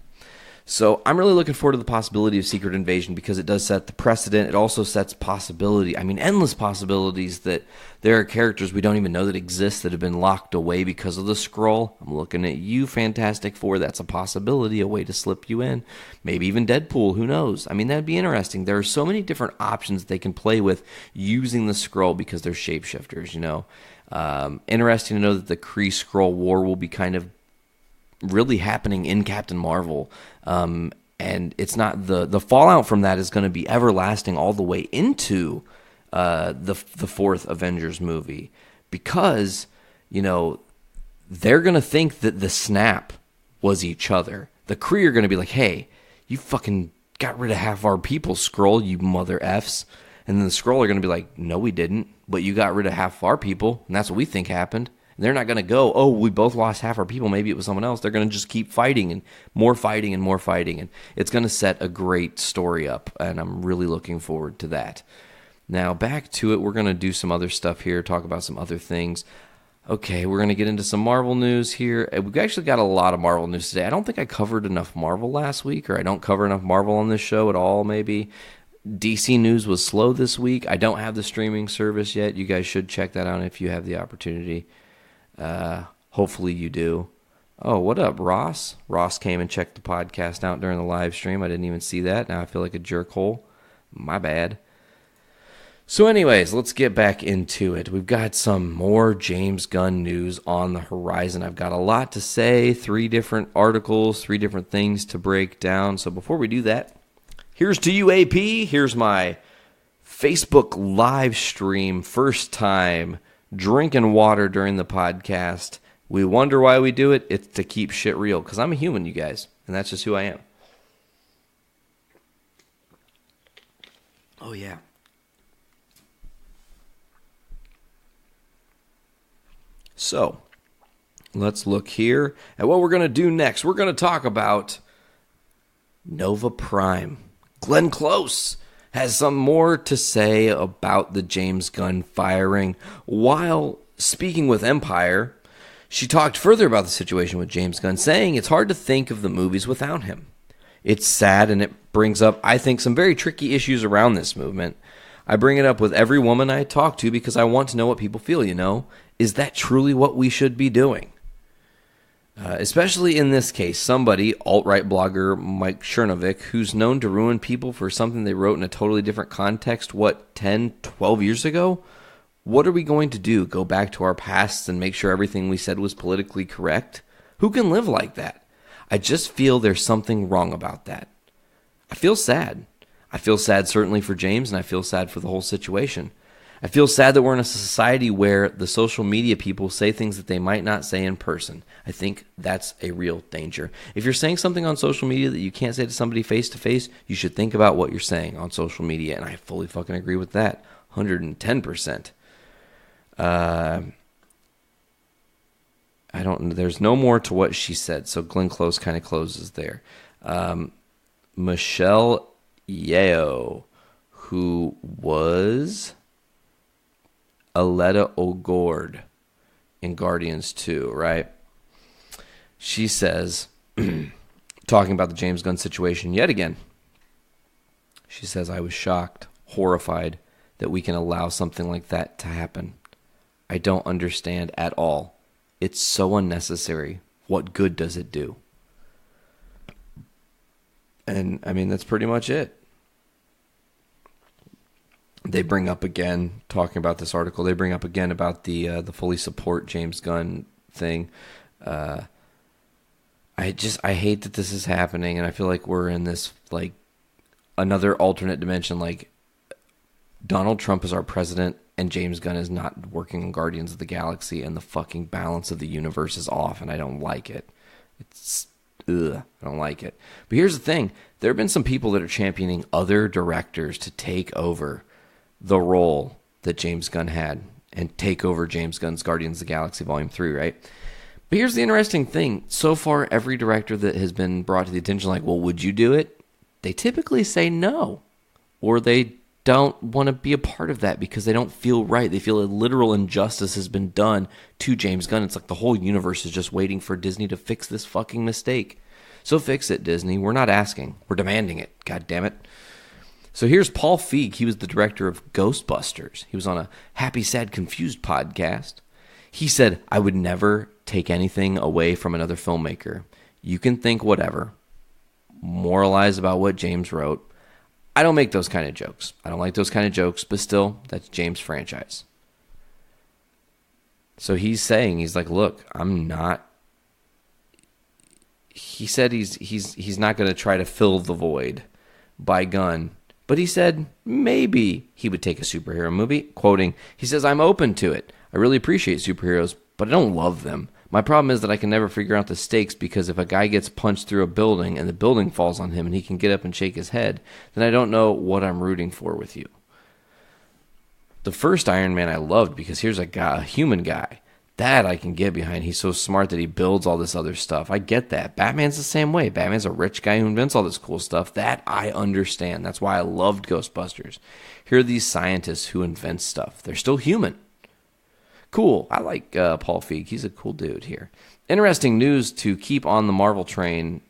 So I'm really looking forward to the possibility of Secret Invasion because it does set the precedent. It also sets endless possibilities that there are characters we don't even know that exist that have been locked away because of the Skrull. I'm looking at you, Fantastic Four. That's a possibility, a way to slip you in. Maybe even Deadpool, who knows? I mean, that'd be interesting. There are so many different options they can play with using the Skrull because they're shapeshifters, Interesting to know that the Kree-Skrull War will be kind of really happening in Captain Marvel. And it's not the fallout from that is going to be everlasting all the way into the fourth Avengers movie because, they're going to think that the snap was each other. The Kree are going to be like, hey, you fucking got rid of half our people, Skrull, you mother Fs. And then the Skrull are going to be like, no, we didn't. But you got rid of half of our people, and that's what we think happened. And they're not going to go, oh, we both lost half our people. Maybe it was someone else. They're going to just keep fighting and more fighting and more fighting. And it's going to set a great story up, and I'm really looking forward to that. Now, back to it. We're going to do some other stuff here, talk about some other things. Okay, we're going to get into some Marvel news here. We've actually got a lot of Marvel news today. I don't think I covered enough Marvel last week, or I don't cover enough Marvel on this show at all, maybe. DC news was slow this week. I don't have the streaming service yet. You guys should check that out if you have the opportunity. Hopefully you do. Oh, what up, Ross? Ross came and checked the podcast out during the live stream. I didn't even see that. Now I feel like a jerkhole. My bad. So anyways, let's get back into it. We've got some more James Gunn news on the horizon. I've got a lot to say, 3 different articles, 3 different things to break down. So before we do that, here's to you, AP. Here's my Facebook live stream, first time drinking water during the podcast. We wonder why we do it. It's to keep shit real, because I'm a human, you guys, and that's just who I am. Oh, yeah. So, let's look here at what we're going to do next. We're going to talk about Nova Prime. Glenn Close has some more to say about the James Gunn firing. While speaking with Empire, she talked further about the situation with James Gunn, saying it's hard to think of the movies without him. It's sad, and it brings up, I think, some very tricky issues around this movement. I bring it up with every woman I talk to because I want to know what people feel, you know? Is that truly what we should be doing? Especially in this case, somebody, alt-right blogger Mike Chernovic, who's known to ruin people for something they wrote in a totally different context, 10, 12 years ago? What are we going to do? Go back to our pasts and make sure everything we said was politically correct? Who can live like that? I just feel there's something wrong about that. I feel sad. I feel sad certainly for James, and I feel sad for the whole situation. I feel sad that we're in a society where the social media people say things that they might not say in person. I think that's a real danger. If you're saying something on social media that you can't say to somebody face to face, you should think about what you're saying on social media, and I fully fucking agree with that. 110%. There's no more to what she said, so Glenn Close kind of closes there. Michelle Yeoh, who was Aletta O'Gord in Guardians 2, right? She says, talking about the James Gunn situation yet again, she says, I was shocked, horrified that we can allow something like that to happen. I don't understand at all. It's so unnecessary. What good does it do? And, I mean, that's pretty much it. They bring up again, talking about this article, they bring up again about the fully support James Gunn thing. I hate that this is happening, and I feel like we're in this, like, another alternate dimension, like, Donald Trump is our president, and James Gunn is not working on Guardians of the Galaxy, and the fucking balance of the universe is off, and I don't like it. I don't like it. But here's the thing. There have been some people that are championing other directors to take over the role that James Gunn had and take over James Gunn's Guardians of the Galaxy Volume 3, right? But here's the interesting thing. So far, every director that has been brought to the attention, like, well, would you do it? They typically say no. Or they don't want to be a part of that because they don't feel right. They feel a literal injustice has been done to James Gunn. It's like the whole universe is just waiting for Disney to fix this fucking mistake. So fix it, Disney. We're not asking. We're demanding it. God damn it. So here's Paul Feig. He was the director of Ghostbusters. He was on a Happy, Sad, Confused podcast. He said, I would never take anything away from another filmmaker. You can think whatever. Moralize about what James wrote. I don't make those kind of jokes. I don't like those kind of jokes, but still, that's James' franchise. So he's saying, he's like, look, I'm not. He said he's not going to try to fill the void by Gunn. But he said maybe he would take a superhero movie. Quoting, he says, I'm open to it. I really appreciate superheroes, but I don't love them. My problem is that I can never figure out the stakes, because if a guy gets punched through a building and the building falls on him and he can get up and shake his head, then I don't know what I'm rooting for with you. The first Iron Man I loved because here's a human guy. That I can get behind. He's so smart that he builds all this other stuff. I get that. Batman's the same way. Batman's a rich guy who invents all this cool stuff. That I understand. That's why I loved Ghostbusters. Here are these scientists who invent stuff. They're still human. Cool. I like Paul Feig. He's a cool dude here. Interesting news to keep on the Marvel train,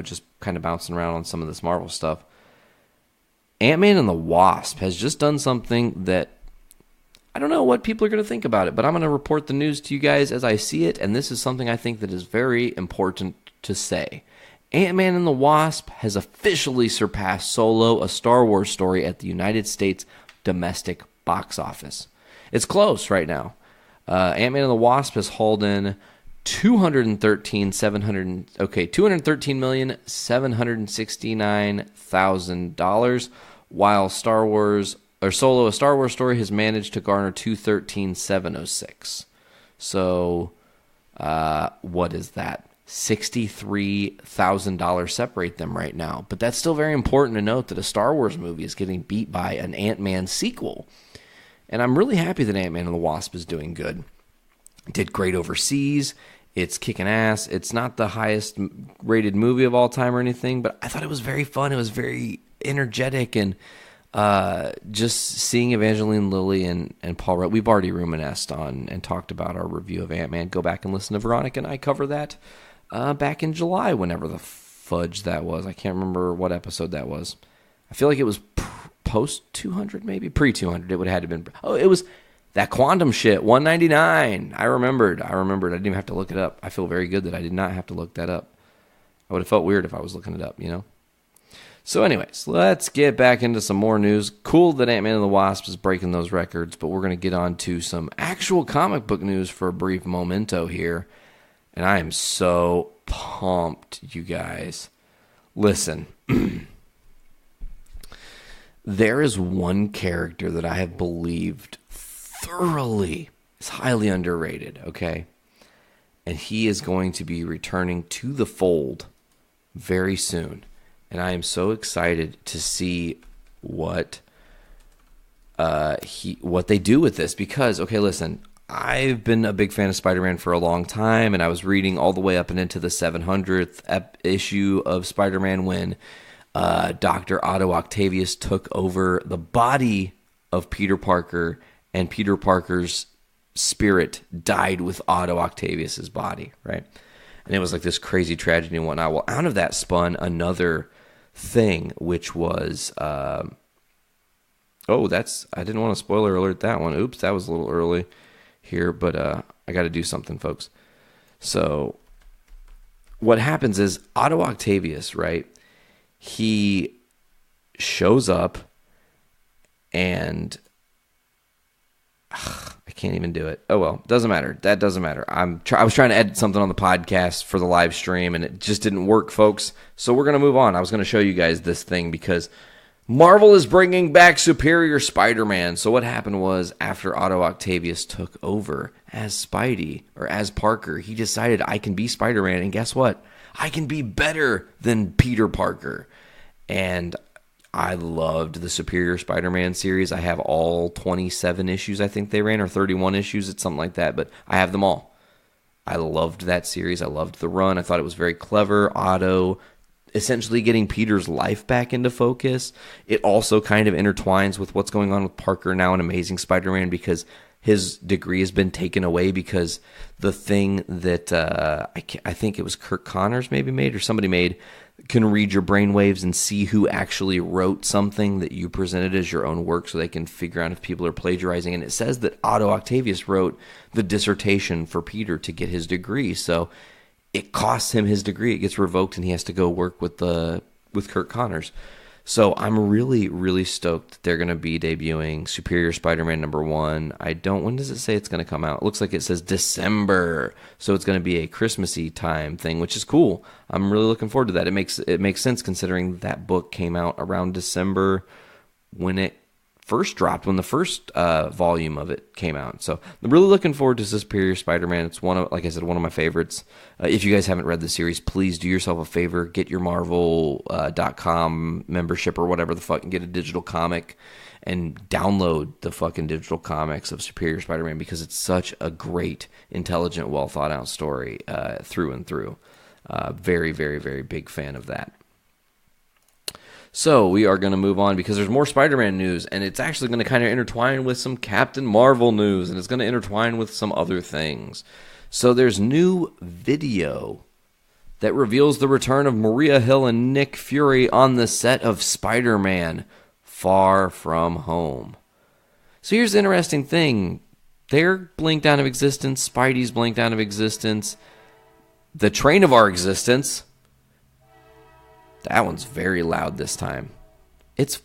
just kind of bouncing around on some of this Marvel stuff. Ant-Man and the Wasp has just done something that I don't know what people are going to think about it, but I'm going to report the news to you guys as I see it, and this is something I think that is very important to say. Ant-Man and the Wasp has officially surpassed Solo, a Star Wars story, at the United States domestic box office. It's close right now. Ant-Man and the Wasp has hauled in $213,769,000, while Solo, a Star Wars story, has managed to garner $213,706. So, what is that? $63,000 separate them right now. But that's still very important to note that a Star Wars movie is getting beat by an Ant-Man sequel. And I'm really happy that Ant-Man and the Wasp is doing good. It did great overseas. It's kicking ass. It's not the highest rated movie of all time or anything, but I thought it was very fun. It was very energetic, and just seeing Evangeline Lilly and Paul Rudd. We've already reminisced on and talked about our review of Ant-Man. Go back and listen to Veronica and I cover that back in July, whenever the fudge that was. I can't remember what episode that was. I feel like it was post 200, maybe pre-200. It would have had to have been. Oh, it was that quantum shit, 199. I remembered. I didn't even have to look it up. I feel very good that I did not have to look that up. I would have felt weird if I was looking it up, So anyways, let's get back into some more news. Cool that Ant-Man and the Wasp is breaking those records, but we're going to get on to some actual comic book news for a brief momento here. And I am so pumped, you guys. Listen, there is one character that I have believed thoroughly is highly underrated, okay? And he is going to be returning to the fold very soon. And I am so excited to see what they do with this, because, okay, listen, I've been a big fan of Spider-Man for a long time, and I was reading all the way up and into the 700th issue of Spider-Man when Dr. Otto Octavius took over the body of Peter Parker, and Peter Parker's spirit died with Otto Octavius's body, right? And it was like this crazy tragedy and whatnot. Well, out of that spun another thing, which was I didn't want to spoiler alert that one. Oops, that was a little early here, but I got to do something, folks. So what happens is Otto Octavius, right? He shows up, and I can't even do it. Oh well, doesn't matter. That doesn't matter. I was trying to edit something on the podcast for the live stream, and it just didn't work, folks. So we're gonna move on. I was gonna show you guys this thing because Marvel is bringing back Superior Spider-Man. So what happened was, after Otto Octavius took over as Spidey, or as Parker, he decided, I can be Spider-Man, and guess what? I can be better than Peter Parker. And I loved the Superior Spider-Man series. I have all 27 issues, I think they ran, or 31 issues. It's something like that, but I have them all. I loved that series. I loved the run. I thought it was very clever. Otto essentially getting Peter's life back into focus. It also kind of intertwines with what's going on with Parker now in Amazing Spider-Man, because his degree has been taken away because the thing that I think it was Kirk Connors maybe made, or somebody made, can read your brainwaves and see who actually wrote something that you presented as your own work, so they can figure out if people are plagiarizing. And it says that Otto Octavius wrote the dissertation for Peter to get his degree, so it costs him his degree. It gets revoked, and he has to go work with Kirk Connors. So I'm really, really stoked that they're going to be debuting Superior Spider-Man #1. When does it say it's going to come out? It looks like it says December. So it's going to be a Christmassy time thing, which is cool. I'm really looking forward to that. It makes sense considering that book came out around December when it first dropped, when the first volume of it came out. So I'm really looking forward to Superior Spider-Man. It's like I said, one of my favorites. If you guys haven't read the series, please do yourself a favor. Get your Marvel.com membership or whatever the fuck and get a digital comic and download the fucking digital comics of Superior Spider-Man because it's such a great, intelligent, well thought out story through and through. Very, very, very big fan of that. So we are going to move on because there's more Spider-Man news, and it's actually going to kind of intertwine with some Captain Marvel news, and it's going to intertwine with some other things. So there's new video that reveals the return of Maria Hill and Nick Fury on the set of Spider-Man Far From Home. So here's the interesting thing. They're blinked out of existence. Spidey's blinked out of existence. The train of our existence... That one's very loud this time. It's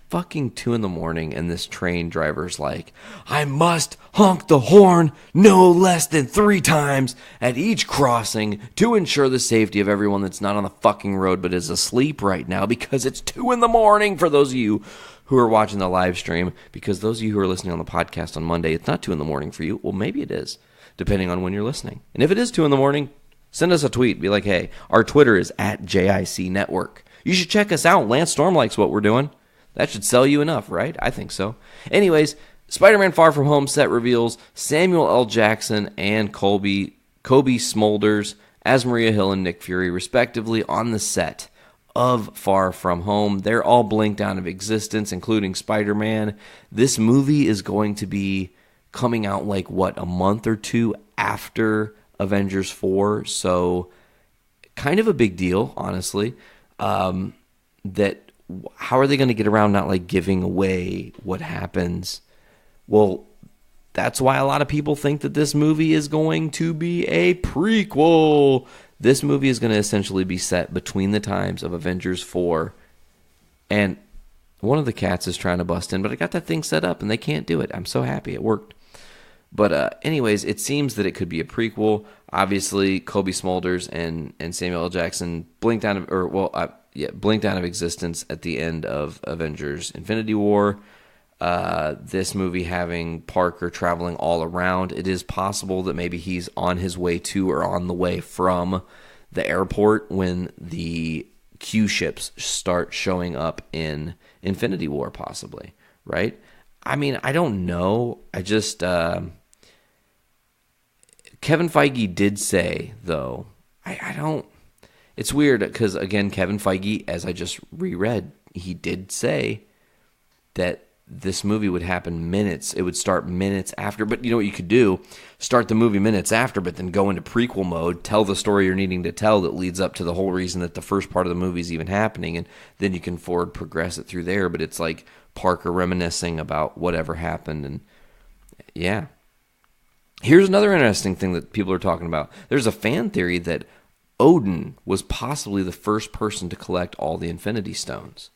fucking 2 a.m. and this train driver's like, I must honk the horn no less than 3 times at each crossing to ensure the safety of everyone that's not on the fucking road but is asleep right now because it's 2 a.m. for those of you who are watching the live stream. Because those of you who are listening on the podcast on Monday, it's not 2 a.m. for you. Well, maybe it is, depending on when you're listening. And if it is 2 a.m, send us a tweet. Be like, hey, our Twitter is @JIC Network. You should check us out. Lance Storm likes what we're doing. That should sell you enough, right? I think so. Anyways, Spider-Man Far From Home set reveals Samuel L. Jackson and Kobe Smulders as Maria Hill and Nick Fury, respectively, on the set of Far From Home. They're all blinked out of existence, including Spider-Man. This movie is going to be coming out a month or 2 after Avengers 4, so kind of a big deal, honestly. That how are they going to get around not giving away what happens? Well, that's why a lot of people think that this movie is going to be a prequel. This movie is going to essentially be set between the times of Avengers 4, and one of the cats is trying to bust in, but I got that thing set up and they can't do it. I'm so happy it worked. But anyways, it seems that it could be a prequel. Obviously, Kobe Smulders and Samuel L. Jackson blinked out of existence at the end of Avengers Infinity War. This movie having Parker traveling all around. It is possible that maybe he's on his way to or on the way from the airport when the Q ships start showing up in Infinity War, possibly, right? I mean, I don't know. I just... Kevin Feige did say, though, I don't... It's weird because, again, Kevin Feige, as I just reread, he did say that this movie would happen minutes. It would start minutes after. But you know what you could do? Start the movie minutes after, but then go into prequel mode, tell the story you're needing to tell that leads up to the whole reason that the first part of the movie is even happening, and then you can forward progress it through there. But it's like Parker reminiscing about whatever happened, and yeah. Here's another interesting thing that people are talking about. There's a fan theory that Odin was possibly the first person to collect all the Infinity Stones.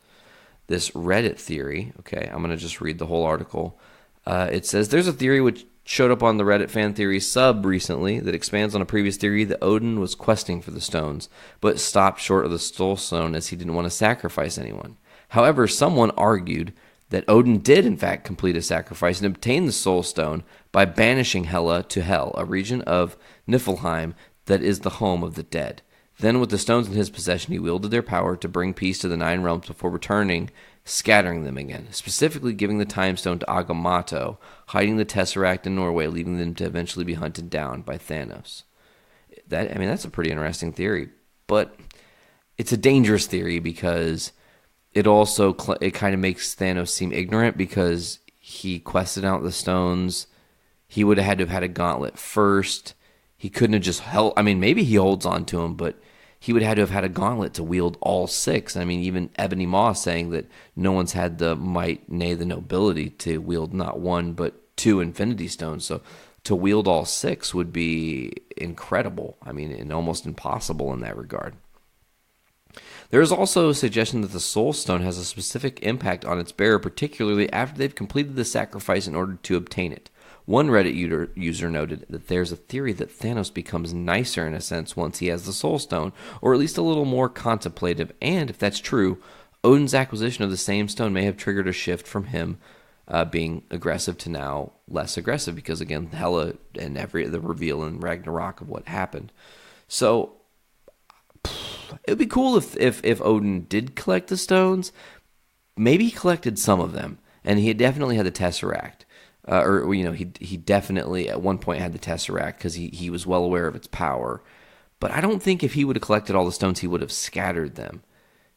This Reddit theory, okay, I'm going to just read the whole article. It says, there's a theory which showed up on the Reddit fan theory sub recently that expands on a previous theory that Odin was questing for the stones, but stopped short of the Soul Stone as he didn't want to sacrifice anyone. However, someone argued that Odin did in fact complete a sacrifice and obtain the Soul Stone by banishing Hela to Hell, a region of Niflheim that is the home of the dead. Then with the stones in his possession, he wielded their power to bring peace to the 9 realms before returning, scattering them again, specifically giving the Time Stone to Agamotto, hiding the Tesseract in Norway, leaving them to eventually be hunted down by Thanos. That's a pretty interesting theory, but it's a dangerous theory because it also it kind of makes Thanos seem ignorant because he quested out the stones. He would have had to have had a gauntlet first. He couldn't have just held... maybe he holds on to him, but he would have had to have had a gauntlet to wield all 6. Even Ebony Maw saying that no one's had the might, nay, the nobility to wield not 1, but 2 Infinity Stones. So to wield all 6 would be incredible. And almost impossible in that regard. There is also a suggestion that the Soul Stone has a specific impact on its bearer, particularly after they've completed the sacrifice in order to obtain it. One Reddit user noted that there's a theory that Thanos becomes nicer in a sense once he has the Soul Stone, or at least a little more contemplative, and if that's true, Odin's acquisition of the same stone may have triggered a shift from him being aggressive to now less aggressive because, again, Hela and the reveal in Ragnarok of what happened. So it would be cool if Odin did collect the stones. Maybe he collected some of them, and he definitely had the Tesseract. He definitely at one point had the Tesseract because he was well aware of its power. But I don't think if he would have collected all the stones, he would have scattered them,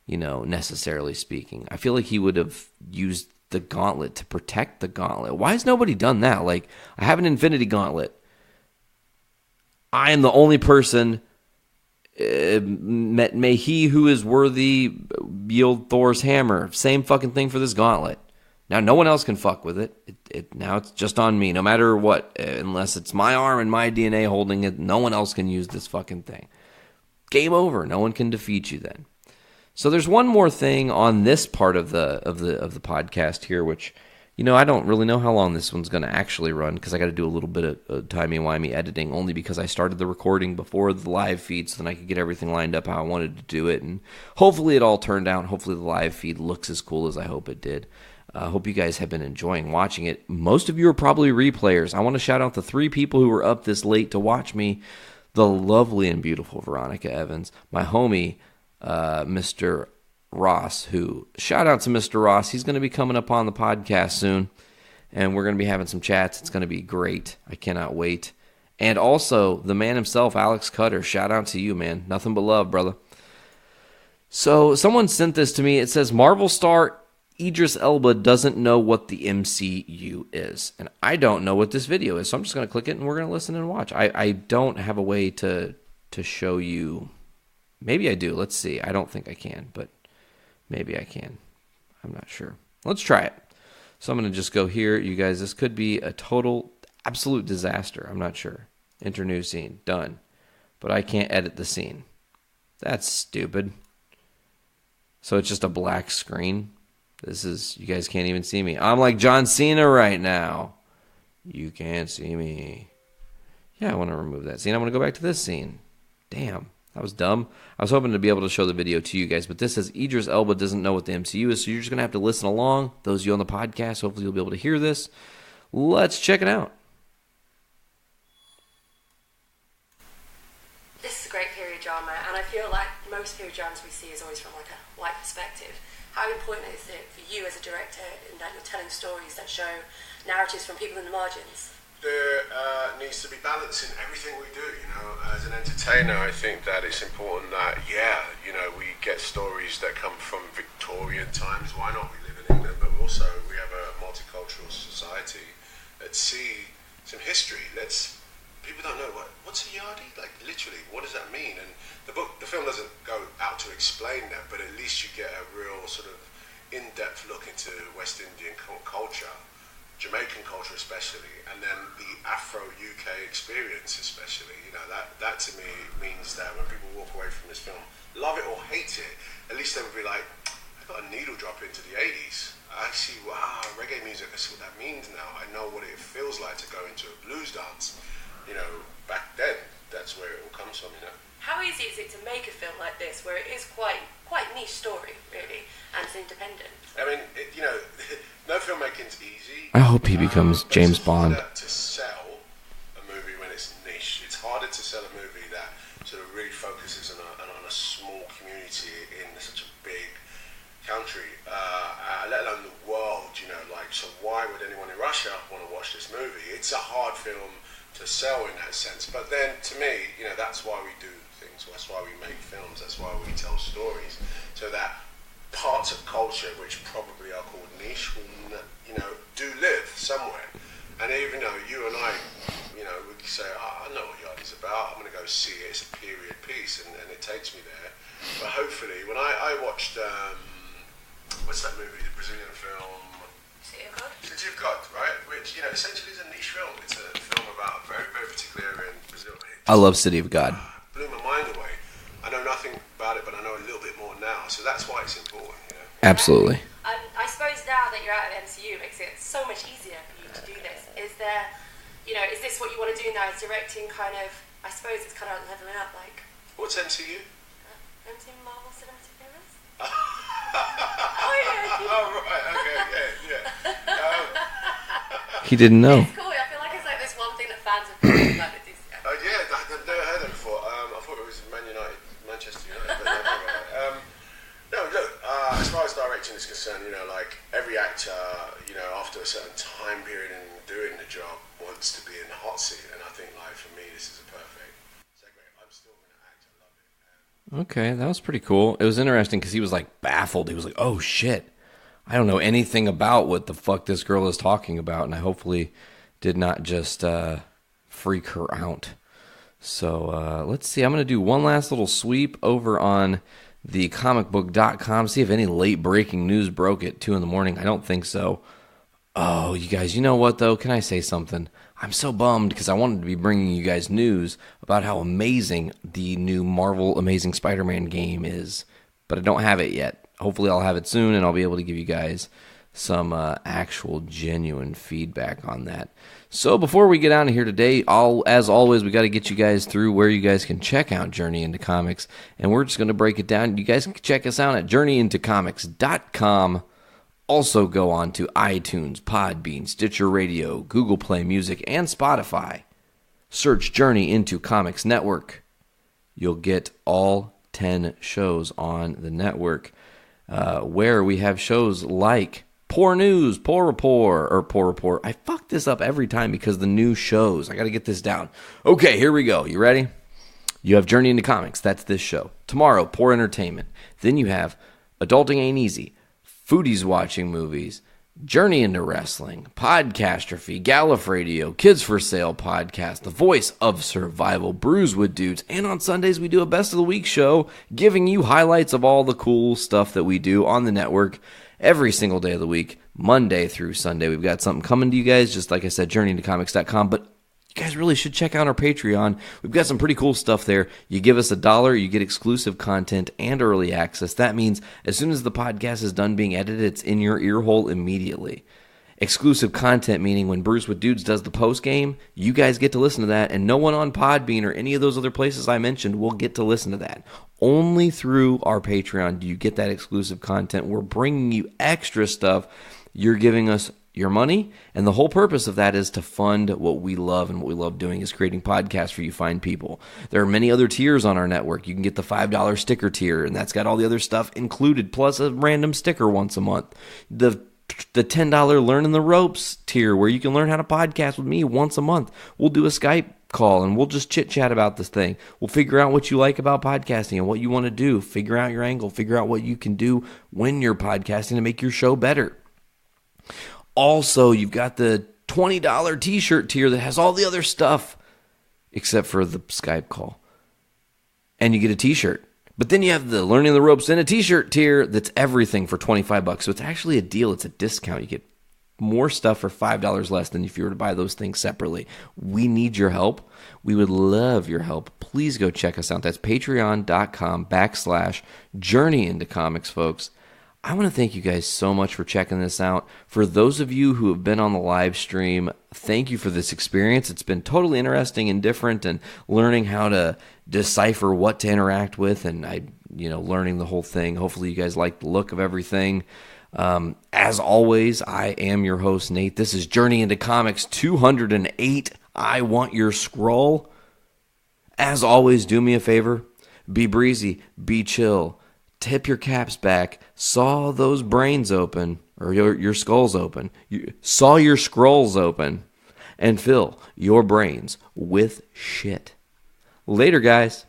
necessarily speaking. I feel like he would have used the gauntlet to protect the gauntlet. Why has nobody done that? Like, I have an infinity gauntlet. I am the only person. May he who is worthy yield Thor's hammer. Same fucking thing for this gauntlet. Now, no one else can fuck with it. Now it's just on me. No matter what, unless it's my arm and my DNA holding it, no one else can use this fucking thing. Game over. No one can defeat you then. So there's one more thing on this part of the podcast here, which, I don't really know how long this one's going to actually run because I got to do a little bit of timey-wimey editing only because I started the recording before the live feed so then I could get everything lined up how I wanted to do it. And hopefully it all turned out. Hopefully the live feed looks as cool as I hope it did. I hope you guys have been enjoying watching it. Most of you are probably replayers. I want to shout out the 3 people who were up this late to watch me. The lovely and beautiful Veronica Evans. My homie, Mr. Ross, who, shout out to Mr. Ross. He's going to be coming up on the podcast soon, and we're going to be having some chats. It's going to be great. I cannot wait. And also, the man himself, Alex Cutter. Shout out to you, man. Nothing but love, brother. So, someone sent this to me. It says, Marvel star Idris Elba doesn't know what the MCU is. And I don't know what this video is, so I'm just going to click it, and we're going to listen and watch. I don't have a way to show you. Maybe I do. Let's see. I don't think I can, but maybe I can. I'm not sure. Let's try it. So I'm going to just go here. You guys, this could be a total, absolute disaster. I'm not sure. Enter new scene. Done. But I can't edit the scene. That's stupid. So it's just a black screen. You guys can't even see me. I'm like John Cena right now. You can't see me. Yeah, I want to remove that scene. I'm going to go back to this scene. Damn. That was dumb. I was hoping to be able to show the video to you guys, but this says Idris Elba doesn't know what the MCU is, so you're just going to have to listen along. Those of you on the podcast, hopefully you'll be able to hear this. Let's check it out. This is a great period drama, and I feel like most period dramas we see is always from like a white perspective. How important is it for you as a director in that you're telling stories that show narratives from people in the margins? There needs to be balance in everything we do, As an entertainer, I think that it's important that, we get stories that come from Victorian times. Why not? We live in England, but also we have a multicultural society. Let's see some history. People don't know what's a yardie? Like, literally, what does that mean? And the film doesn't go out to explain that, but at least you get a real sort of in-depth look into West Indian culture. Jamaican culture especially, and then the Afro-UK experience especially, that to me means that when people walk away from this film, love it or hate it, at least they would be like, I got a needle drop into the 80s. I see, wow, reggae music, I see what that means now. I know what it feels like to go into a blues dance. Back then, that's where it all comes from, How easy is it to make a film like this, where it is quite niche story, really, and it's independent? I mean, no filmmaking's easy. I hope he becomes James Bond. To sell a movie when it's niche, it's harder to sell a movie that sort of really focuses on a small community in such a big country, let alone the world. So why would anyone in Russia want to watch this movie? It's a hard film to sell in that sense. But then, to me, that's why we do things. That's why we make films. That's why we tell stories, so that parts of culture which probably are called niche will, do live somewhere. And even though you and I, we can say, I know what Yardi's about, I'm going to go see it, it's a period piece, and it takes me there. But hopefully, when I watched, what's that movie, the Brazilian film? City of God, right? Which, essentially is a niche film. It's a film about a very, very particular area in Brazil. I love City of God. Blew my mind away. I know nothing about it, but I know a little bit more now. So that's why it's important, Absolutely. I suppose now that you're out of MCU, it makes it so much easier for you to do this. Is there, is this what you want to do now? Is directing kind of, I suppose it's kind of leveling up, like... What's MCU? MCU, Marvel Cinematic Universe? Oh, yeah. Oh, right, okay, yeah. He didn't know. It's cool. I feel like it's like this one thing that fans have done. Like, Oh yeah, I've never heard that before. I thought it was Manchester United. But no, look. As far as directing is concerned, like every actor, after a certain time period in doing the job, wants to be in the hot seat, and I think, like for me, this is a perfect segue. I'm still going to act. I love it. Okay, that was pretty cool. It was interesting because he was like baffled. He was like, "Oh shit, I don't know anything about what the fuck this girl is talking about," and I hopefully did not just freak her out. So let's see. I'm going to do one last little sweep over on the comicbook.com, see if any late breaking news broke at 2 in the morning. I don't think so. Oh, you guys, you know what, though? Can I say something? I'm so bummed because I wanted to be bringing you guys news about how amazing the new Marvel Amazing Spider-Man game is, but I don't have it yet. Hopefully I'll have it soon, and I'll be able to give you guys some actual genuine feedback on that. So before we get out of here today, as always, we got to get you guys through where you guys can check out Journey into Comics, and we're just going to break it down. You guys can check us out at journeyintocomics.com. Also go on to iTunes, Podbean, Stitcher Radio, Google Play Music, and Spotify. Search Journey into Comics Network. You'll get all 10 shows on the network, where we have shows like Poor News, Poor Report. I fuck this up every time because the new shows. I got to get this down. Okay, here we go. You ready? You have Journey into Comics. That's this show. Tomorrow, Poor Entertainment. Then you have Adulting Ain't Easy, Foodies Watching Movies, Journey into Wrestling, Podcastrophe, Gallif Radio, Kids for Sale Podcast, The Voice of Survival, Brews with Dudes, and on Sundays we do a Best of the Week show, giving you highlights of all the cool stuff that we do on the network every single day of the week, Monday through Sunday. We've got something coming to you guys, just like I said, journeyintocomics.com, but you guys really should check out our Patreon. We've got some pretty cool stuff there. You give us $1, you get exclusive content and early access. That means as soon as the podcast is done being edited, it's in your ear hole immediately. Exclusive content meaning when Bruce with Dudes does the post game, you guys get to listen to that, and no one on Podbean or any of those other places I mentioned will get to listen to that. Only through our Patreon do you get that exclusive content. We're bringing you extra stuff. You're giving us your money, and the whole purpose of that is to fund what we love, and what we love doing is creating podcasts for you fine people. There are many other tiers on our network. You can get the $5 sticker tier, and that's got all the other stuff included, plus a random sticker once a month. The $10 Learning the Ropes tier, where you can learn how to podcast with me once a month. We'll do a Skype call, and we'll just chit-chat about this thing. We'll figure out what you like about podcasting and what you want to do. Figure out your angle. Figure out what you can do when you're podcasting to make your show better. Also, you've got the $20 t-shirt tier that has all the other stuff except for the Skype call. And you get a t-shirt. But then you have the Learning the Ropes and a t-shirt tier that's everything for $25. So it's actually a deal. It's a discount. You get more stuff for $5 less than if you were to buy those things separately. We need your help. We would love your help. Please go check us out. That's patreon.com/Journey into Comics, folks. I want to thank you guys so much for checking this out. For those of you who have been on the live stream, thank you for this experience. It's been totally interesting and different, and learning how to decipher what to interact with, and learning the whole thing. Hopefully you guys like the look of everything. As always, I am your host, Nate. This is Journey into Comics 208. I want your Skrull. As always, do me a favor. Be breezy. Be chill. Tip your caps back, saw those brains open, or your skulls open, saw your scrolls open, and fill your brains with shit. Later, guys.